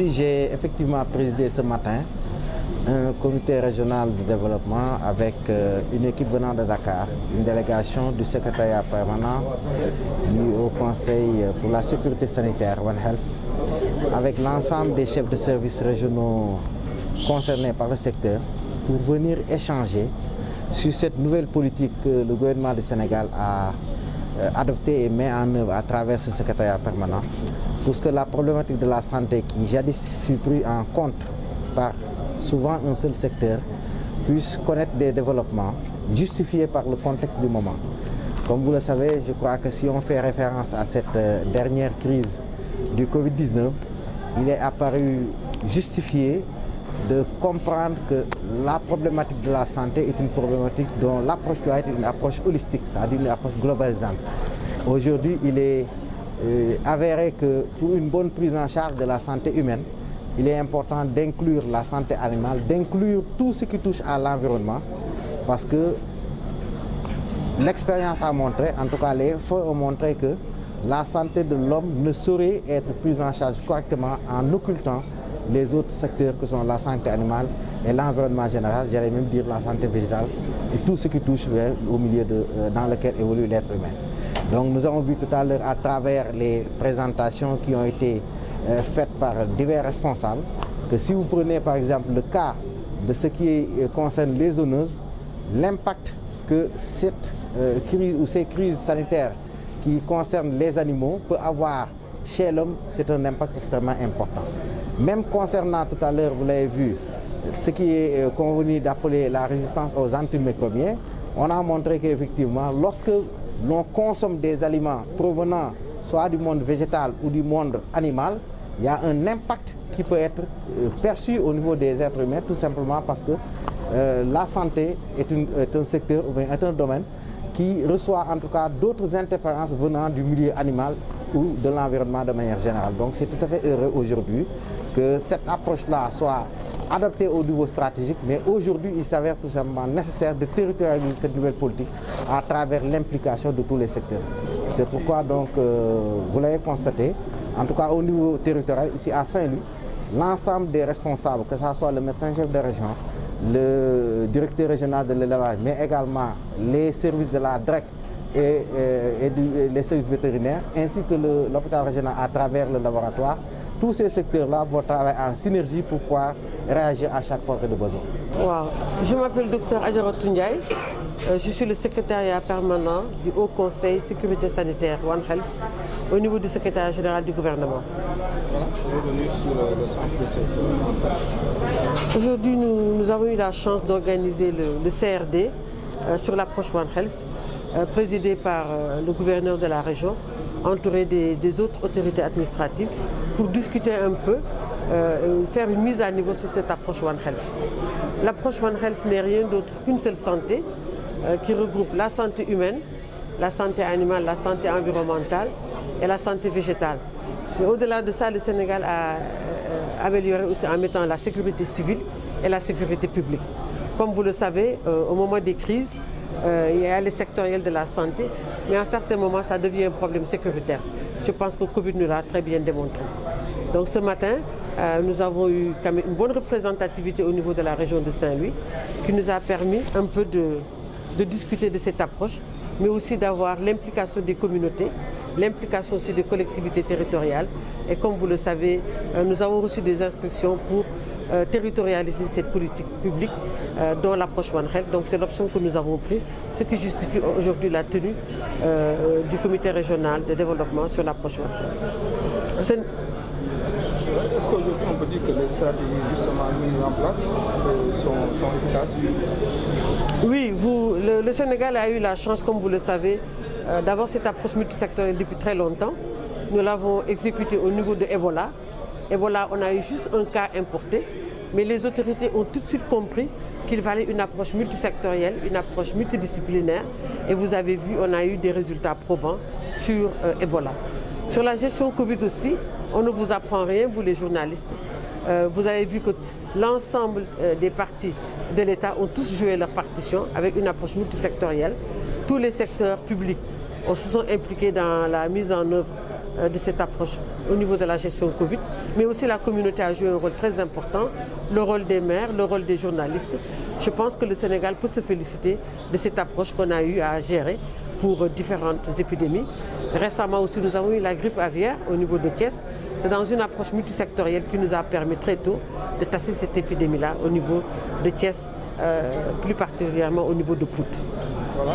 Merci. J'ai effectivement présidé ce matin un comité régional de développement avec une équipe venant de Dakar, une délégation du secrétariat permanent du Haut Conseil pour la sécurité sanitaire, One Health, avec l'ensemble des chefs de services régionaux concernés par le secteur pour venir échanger sur cette nouvelle politique que le gouvernement du Sénégal a adoptée et met en œuvre à travers ce secrétariat permanent, pour que la problématique de la santé qui jadis fut prise en compte par souvent un seul secteur puisse connaître des développements justifiés par le contexte du moment. Comme vous le savez, je crois que si on fait référence à cette dernière crise du Covid-19, il est apparu justifié de comprendre que la problématique de la santé est une problématique dont l'approche doit être une approche holistique, c'est-à-dire une approche globalisante. Aujourd'hui, il est avéré que pour une bonne prise en charge de la santé humaine, il est important d'inclure la santé animale, d'inclure tout ce qui touche à l'environnement, parce que l'expérience a montré, en tout cas les faits ont montré que la santé de l'homme ne saurait être prise en charge correctement en occultant les autres secteurs que sont la santé animale et l'environnement général, j'allais même dire la santé végétale et tout ce qui touche au milieu dans lequel évolue l'être humain. Donc nous avons vu tout à l'heure à travers les présentations qui ont été faites par divers responsables que si vous prenez par exemple le cas de ce qui concerne les zoonoses, l'impact que cette crise ou ces crises sanitaires qui concernent les animaux peut avoir chez l'homme, c'est un impact extrêmement important. Même concernant tout à l'heure, vous l'avez vu, ce qui est convenu d'appeler la résistance aux antimicrobiens, on a montré qu'effectivement, lorsque l'on consomme des aliments provenant soit du monde végétal ou du monde animal, il y a un impact qui peut être perçu au niveau des êtres humains, tout simplement parce que la santé est un secteur, ou bien est un domaine qui reçoit en tout cas d'autres interférences venant du milieu animal ou de l'environnement de manière générale. Donc c'est tout à fait heureux aujourd'hui que cette approche-là soit adaptée au niveau stratégique, mais aujourd'hui il s'avère tout simplement nécessaire de territorialiser cette nouvelle politique à travers l'implication de tous les secteurs. C'est pourquoi donc, vous l'avez constaté, en tout cas au niveau territorial, ici à Saint-Louis, l'ensemble des responsables, que ce soit le médecin-chef de région, le directeur régional de l'élevage, mais également les services de la DREC et les services vétérinaires, ainsi que l'hôpital régional à travers le laboratoire, tous ces secteurs-là vont travailler en synergie pour pouvoir réagir à chaque fois de besoin. Wow. Je m'appelle Dr Adjaratou Ndiaye, je suis le secrétariat permanent du Haut Conseil Sécurité Sanitaire One Health au niveau du secrétariat général du gouvernement. Voilà, bienvenue sur le centre de cette... Aujourd'hui, nous avons eu la chance d'organiser le CRD sur l'approche One Health, présidé par le gouverneur de la région, entouré des autres autorités administratives, pour discuter un peu, faire une mise à niveau sur cette approche One Health. L'approche One Health n'est rien d'autre qu'une seule santé qui regroupe la santé humaine, la santé animale, la santé environnementale et la santé végétale. Mais au-delà de ça, le Sénégal a amélioré aussi en mettant la sécurité civile et la sécurité publique. Comme vous le savez, au moment des crises, il y a les sectoriels de la santé, mais à un certain moment, ça devient un problème sécuritaire. Je pense que le Covid nous l'a très bien démontré. Donc ce matin, nous avons eu quand même une bonne représentativité au niveau de la région de Saint-Louis, qui nous a permis un peu de discuter de cette approche, mais aussi d'avoir l'implication des communautés, l'implication aussi des collectivités territoriales. Et comme vous le savez, nous avons reçu des instructions pour territorialiser cette politique publique dont l'approche One Health. Donc c'est l'option que nous avons prise, ce qui justifie aujourd'hui la tenue du comité régional de développement sur l'approche One Health. Est-ce qu'aujourd'hui on peut dire que les stratégies justement mises en place sont efficaces? Oui, le Sénégal a eu la chance, comme vous le savez, d'avoir cette approche multisectorielle depuis très longtemps. Nous l'avons exécutée au niveau de Ebola. Ebola, on a eu juste un cas importé, mais les autorités ont tout de suite compris qu'il fallait une approche multisectorielle, une approche multidisciplinaire. Et vous avez vu, on a eu des résultats probants sur Ebola. Sur la gestion Covid aussi, on ne vous apprend rien, vous les journalistes. Vous avez vu que l'ensemble des partis de l'État ont tous joué leur partition avec une approche multisectorielle. Tous les secteurs publics se sont impliqués dans la mise en œuvre de cette approche au niveau de la gestion Covid. Mais aussi la communauté a joué un rôle très important, le rôle des maires, le rôle des journalistes. Je pense que le Sénégal peut se féliciter de cette approche qu'on a eu à gérer pour différentes épidémies. Récemment aussi, nous avons eu la grippe aviaire au niveau de Thiès. C'est dans une approche multisectorielle qui nous a permis très tôt de tasser cette épidémie-là au niveau de Thiès, plus particulièrement au niveau de Pout. Voilà.